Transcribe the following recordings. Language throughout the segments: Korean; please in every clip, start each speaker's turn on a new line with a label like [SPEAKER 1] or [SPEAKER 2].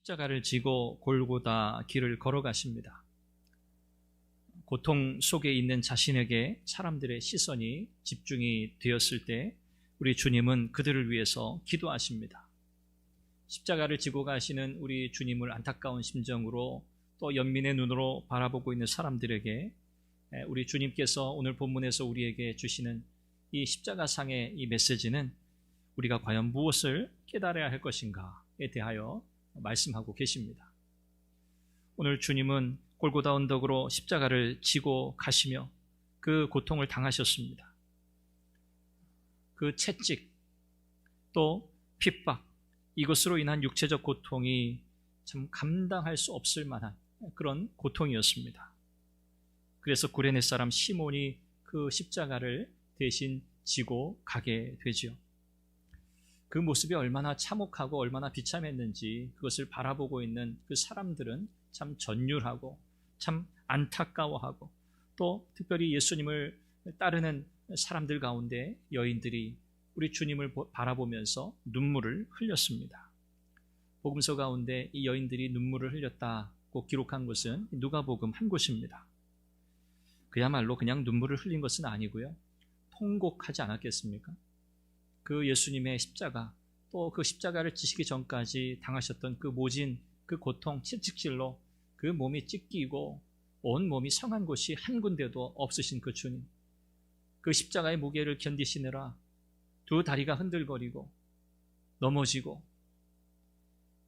[SPEAKER 1] 십자가를 지고 골고다 길을 걸어가십니다. 고통 속에 있는 자신에게 사람들의 시선이 집중이 되었을 때 우리 주님은 그들을 위해서 기도하십니다. 십자가를 지고 가시는 우리 주님을 안타까운 심정으로 또 연민의 눈으로 바라보고 있는 사람들에게 우리 주님께서 오늘 본문에서 우리에게 주시는 이 십자가상의 이 메시지는 우리가 과연 무엇을 깨달아야 할 것인가에 대하여 말씀하고 계십니다. 오늘 주님은 골고다 언덕으로 십자가를 지고 가시며 그 고통을 당하셨습니다. 그 채찍 또 핍박, 이것으로 인한 육체적 고통이 참 감당할 수 없을 만한 그런 고통이었습니다. 그래서 구레네 사람 시몬이 그 십자가를 대신 지고 가게 되죠. 그 모습이 얼마나 참혹하고 얼마나 비참했는지 그것을 바라보고 있는 그 사람들은 참 전율하고 참 안타까워하고 또 특별히 예수님을 따르는 사람들 가운데 여인들이 우리 주님을 바라보면서 눈물을 흘렸습니다. 복음서 가운데 이 여인들이 눈물을 흘렸다고 기록한 곳은 누가복음 한 곳입니다. 그야말로 그냥 눈물을 흘린 것은 아니고요, 통곡하지 않았겠습니까? 그 예수님의 십자가, 또 그 십자가를 지시기 전까지 당하셨던 그 모진, 그 고통, 채찍질로 그 몸이 찢기고 온 몸이 상한 곳이 한 군데도 없으신 그 주님, 그 십자가의 무게를 견디시느라 두 다리가 흔들거리고 넘어지고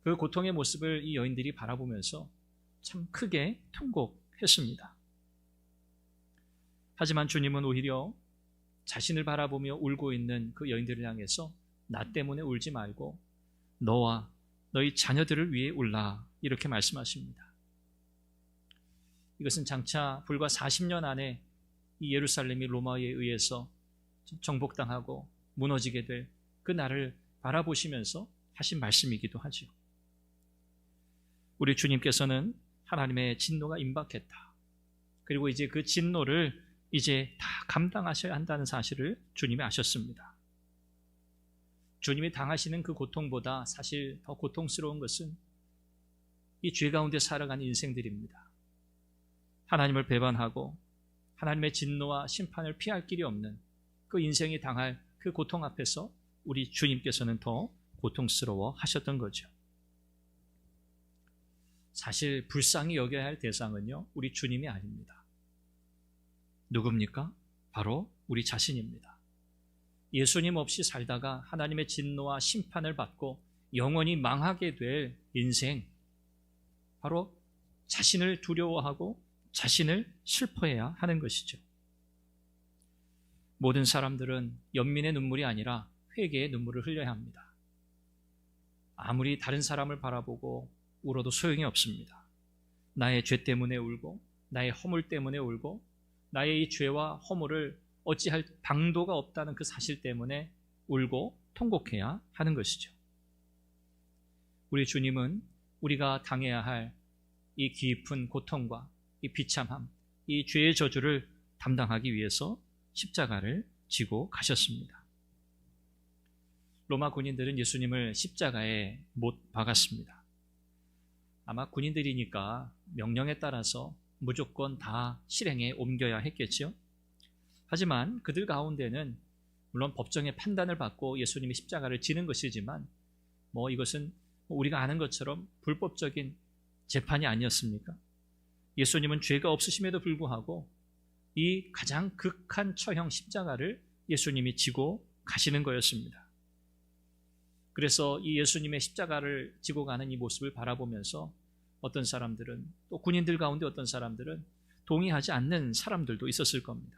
[SPEAKER 1] 그 고통의 모습을 이 여인들이 바라보면서 참 크게 통곡했습니다. 하지만 주님은 오히려 자신을 바라보며 울고 있는 그 여인들을 향해서 나 때문에 울지 말고 너와 너희 자녀들을 위해 울라, 이렇게 말씀하십니다. 이것은 장차 불과 40년 안에 이 예루살렘이 로마에 의해서 정복당하고 무너지게 될 그 날을 바라보시면서 하신 말씀이기도 하죠. 우리 주님께서는 하나님의 진노가 임박했다, 그리고 이제 그 진노를 이제 다 감당하셔야 한다는 사실을 주님이 아셨습니다. 주님이 당하시는 그 고통보다 사실 더 고통스러운 것은 이 죄 가운데 살아가는 인생들입니다. 하나님을 배반하고 하나님의 진노와 심판을 피할 길이 없는 그 인생이 당할 그 고통 앞에서 우리 주님께서는 더 고통스러워 하셨던 거죠. 사실 불쌍히 여겨야 할 대상은요, 우리 주님이 아닙니다. 누굽니까? 바로 우리 자신입니다. 예수님 없이 살다가 하나님의 진노와 심판을 받고 영원히 망하게 될 인생, 바로 자신을 두려워하고 자신을 슬퍼해야 하는 것이죠. 모든 사람들은 연민의 눈물이 아니라 회개의 눈물을 흘려야 합니다. 아무리 다른 사람을 바라보고 울어도 소용이 없습니다. 나의 죄 때문에 울고 나의 허물 때문에 울고 나의 이 죄와 허물을 어찌할 방도가 없다는 그 사실 때문에 울고 통곡해야 하는 것이죠. 우리 주님은 우리가 당해야 할 이 깊은 고통과 이 비참함, 이 죄의 저주를 담당하기 위해서 십자가를 지고 가셨습니다. 로마 군인들은 예수님을 십자가에 못 박았습니다. 아마 군인들이니까 명령에 따라서 무조건 다 실행에 옮겨야 했겠죠. 하지만 그들 가운데는 물론 법정의 판단을 받고 예수님이 십자가를 지는 것이지만 이것은 우리가 아는 것처럼 불법적인 재판이 아니었습니까? 예수님은 죄가 없으심에도 불구하고 이 가장 극한 처형 십자가를 예수님이 지고 가시는 거였습니다. 그래서 이 예수님의 십자가를 지고 가는 이 모습을 바라보면서 어떤 사람들은, 또 군인들 가운데 어떤 사람들은 동의하지 않는 사람들도 있었을 겁니다.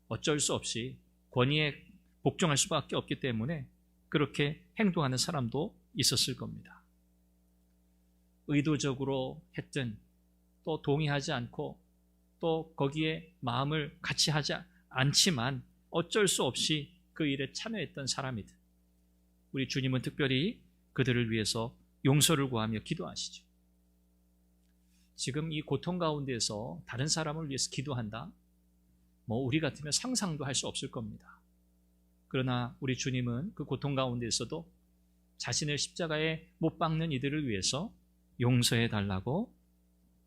[SPEAKER 1] 어쩔 수 없이 권위에 복종할 수밖에 없기 때문에 그렇게 행동하는 사람도 있었을 겁니다. 의도적으로 했든 또 동의하지 않고 또 거기에 마음을 같이 하지 않지만 어쩔 수 없이 그 일에 참여했던 사람이든 우리 주님은 특별히 그들을 위해서 용서를 구하며 기도하시죠. 지금 이 고통 가운데서 다른 사람을 위해서 기도한다? 우리 같으면 상상도 할 수 없을 겁니다. 그러나 우리 주님은 그 고통 가운데서도 자신을 십자가에 못 박는 이들을 위해서 용서해 달라고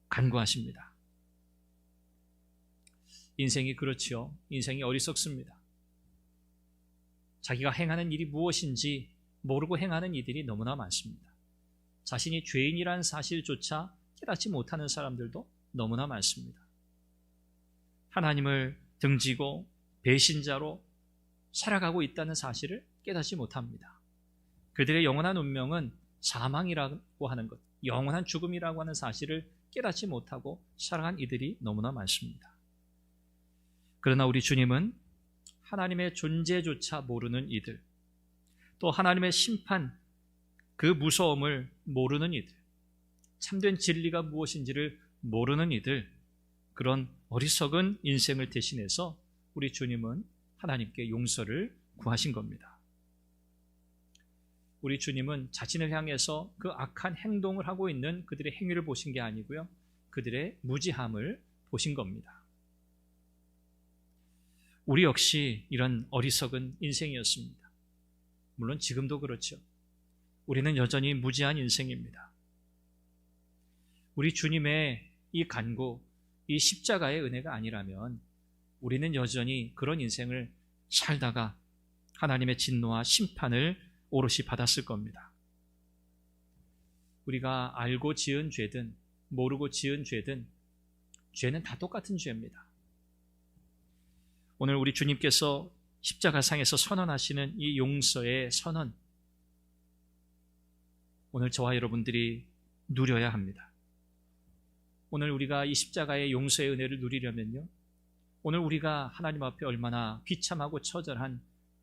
[SPEAKER 1] 간구하십니다. 인생이 그렇지요. 인생이 어리석습니다. 자기가 행하는 일이 무엇인지 모르고 행하는 이들이 너무나 많습니다. 자신이 죄인이라는 사실조차 깨닫지 못하는 사람들도 너무나 많습니다. 하나님을 등지고 배신자로 살아가고 있다는 사실을 깨닫지 못합니다. 그들의 영원한 운명은 사망이라고 하는 것, 영원한 죽음이라고 하는 사실을 깨닫지 못하고 살아간 이들이 너무나 많습니다. 그러나 우리 주님은 하나님의 존재조차 모르는 이들, 또 하나님의 심판, 그 무서움을 모르는 이들, 참된 진리가 무엇인지를 모르는 이들, 그런 어리석은 인생을 대신해서 우리 주님은 하나님께 용서를 구하신 겁니다. 우리 주님은 자신을 향해서 그 악한 행동을 하고 있는 그들의 행위를 보신 게 아니고요, 그들의 무지함을 보신 겁니다. 우리 역시 이런 어리석은 인생이었습니다. 물론 지금도 그렇죠. 우리는 여전히 무지한 인생입니다. 우리 주님의 이 간구, 이 십자가의 은혜가 아니라면 우리는 여전히 그런 인생을 살다가 하나님의 진노와 심판을 오롯이 받았을 겁니다. 우리가 알고 지은 죄든 모르고 지은 죄든 죄는 다 똑같은 죄입니다. 오늘 우리 주님께서 십자가상에서 선언하시는 이 용서의 선언, 오늘 저와 여러분들이 누려야 합니다. 오늘 우리가 이 십자가의 용서의 은혜를 누리려면요, 오늘 우리가 하나님 앞에 얼마나 비참하고 처절한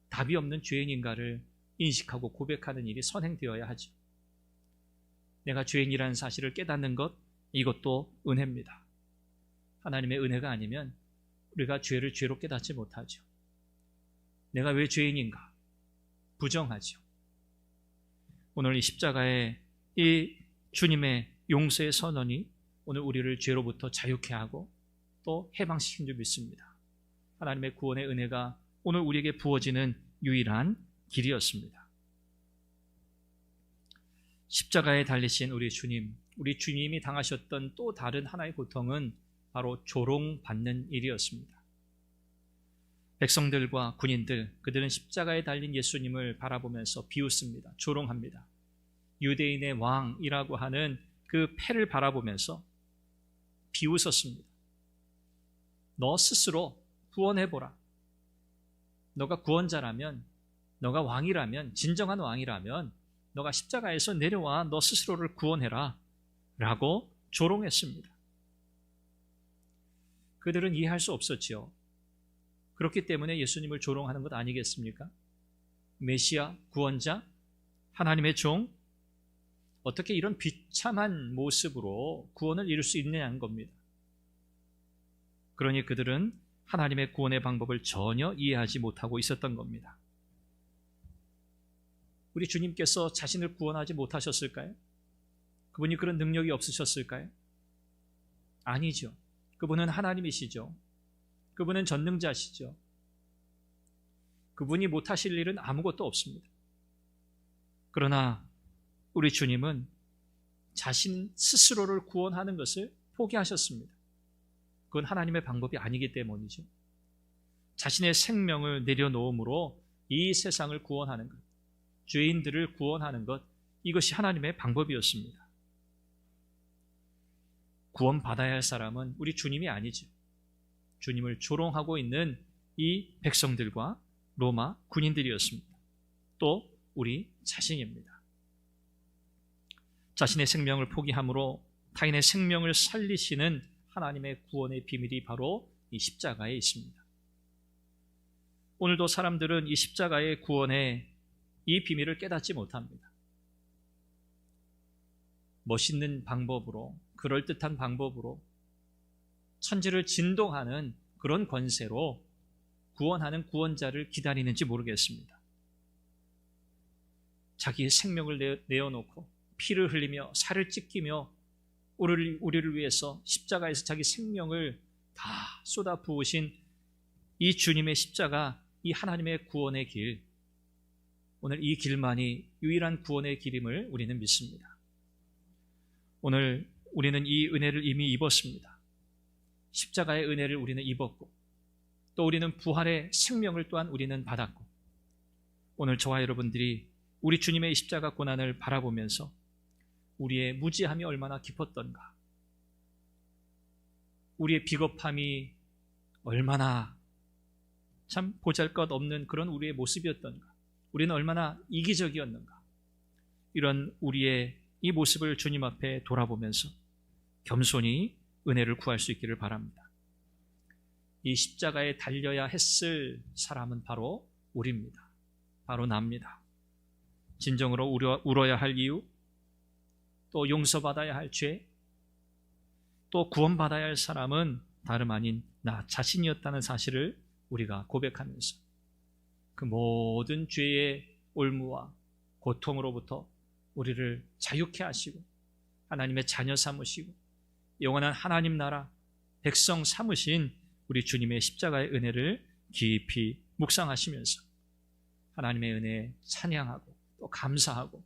[SPEAKER 1] 답이 없는 죄인인가를 인식하고 고백하는 일이 선행되어야 하죠. 내가 죄인이라는 사실을 깨닫는 것, 이것도 은혜입니다. 하나님의 은혜가 아니면 우리가 죄를 죄로 깨닫지 못하죠. 내가 왜 죄인인가? 부정하죠. 오늘 이 십자가의 이 주님의 용서의 선언이 오늘 우리를 죄로부터 자유케 하고 또 해방시킨 줄 믿습니다. 하나님의 구원의 은혜가 오늘 우리에게 부어지는 유일한 길이었습니다. 십자가에 달리신 우리 주님, 우리 주님이 당하셨던 또 다른 하나의 고통은 바로 조롱받는 일이었습니다. 백성들과 군인들, 그들은 십자가에 달린 예수님을 바라보면서 비웃습니다. 조롱합니다. 유대인의 왕이라고 하는 그 패를 바라보면서 비웃었습니다. 너 스스로 구원해보라. 너가 구원자라면, 너가 왕이라면, 진정한 왕이라면 너가 십자가에서 내려와 너 스스로를 구원해라 라고 조롱했습니다. 그들은 이해할 수 없었지요. 그렇기 때문에 예수님을 조롱하는 것 아니겠습니까? 메시아, 구원자, 하나님의 종, 어떻게 이런 비참한 모습으로 구원을 이룰 수 있느냐는 겁니다. 그러니 그들은 하나님의 구원의 방법을 전혀 이해하지 못하고 있었던 겁니다. 우리 주님께서 자신을 구원하지 못하셨을까요? 그분이 그런 능력이 없으셨을까요? 아니죠. 그분은 하나님이시죠. 그분은 전능자시죠. 그분이 못하실 일은 아무것도 없습니다. 그러나 우리 주님은 자신 스스로를 구원하는 것을 포기하셨습니다. 그건 하나님의 방법이 아니기 때문이죠. 자신의 생명을 내려놓음으로 이 세상을 구원하는 것, 죄인들을 구원하는 것, 이것이 하나님의 방법이었습니다. 구원받아야 할 사람은 우리 주님이 아니죠. 주님을 조롱하고 있는 이 백성들과 로마 군인들이었습니다. 또 우리 자신입니다. 자신의 생명을 포기함으로 타인의 생명을 살리시는 하나님의 구원의 비밀이 바로 이 십자가에 있습니다. 오늘도 사람들은 이 십자가의 구원의 이 비밀을 깨닫지 못합니다. 멋있는 방법으로, 그럴듯한 방법으로, 천지를 진동하는 그런 권세로 구원하는 구원자를 기다리는지 모르겠습니다. 자기의 생명을 내어놓고 피를 흘리며 살을 찢기며 우리를 위해서 십자가에서 자기 생명을 다 쏟아 부으신 이 주님의 십자가, 이 하나님의 구원의 길, 오늘 이 길만이 유일한 구원의 길임을 우리는 믿습니다. 오늘 우리는 이 은혜를 이미 입었습니다. 십자가의 은혜를 우리는 입었고, 또 우리는 부활의 생명을 또한 우리는 받았고, 오늘 저와 여러분들이 우리 주님의 십자가 고난을 바라보면서 우리의 무지함이 얼마나 깊었던가, 우리의 비겁함이 얼마나 참 보잘것없는 그런 우리의 모습이었던가, 우리는 얼마나 이기적이었는가, 이런 우리의 이 모습을 주님 앞에 돌아보면서 겸손히 은혜를 구할 수 있기를 바랍니다. 이 십자가에 달려야 했을 사람은 바로 우리입니다. 바로 납니다. 진정으로 울어야 할 이유, 또 용서받아야 할 죄, 또 구원받아야 할 사람은 다름 아닌 나 자신이었다는 사실을 우리가 고백하면서 그 모든 죄의 올무와 고통으로부터 우리를 자유케 하시고 하나님의 자녀 삼으시고 영원한 하나님 나라 백성 삼으신 우리 주님의 십자가의 은혜를 깊이 묵상하시면서 하나님의 은혜에 찬양하고 또 감사하고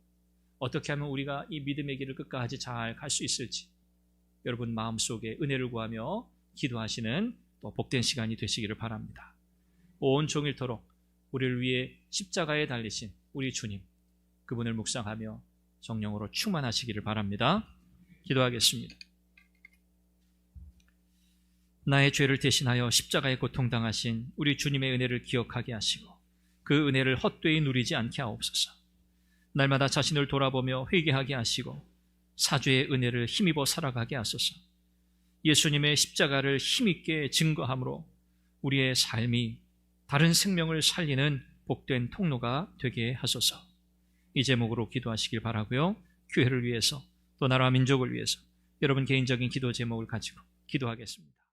[SPEAKER 1] 어떻게 하면 우리가 이 믿음의 길을 끝까지 잘 갈 수 있을지 여러분 마음속에 은혜를 구하며 기도하시는 또 복된 시간이 되시기를 바랍니다. 온 종일토록 우리를 위해 십자가에 달리신 우리 주님, 그분을 묵상하며 성령으로 충만하시기를 바랍니다. 기도하겠습니다. 나의 죄를 대신하여 십자가에 고통당하신 우리 주님의 은혜를 기억하게 하시고 그 은혜를 헛되이 누리지 않게 하옵소서. 날마다 자신을 돌아보며 회개하게 하시고 사죄의 은혜를 힘입어 살아가게 하소서. 예수님의 십자가를 힘있게 증거함으로 우리의 삶이 다른 생명을 살리는 복된 통로가 되게 하소서. 이 제목으로 기도하시길 바라고요. 교회를 위해서 또 나라와 민족을 위해서 여러분 개인적인 기도 제목을 가지고 기도하겠습니다.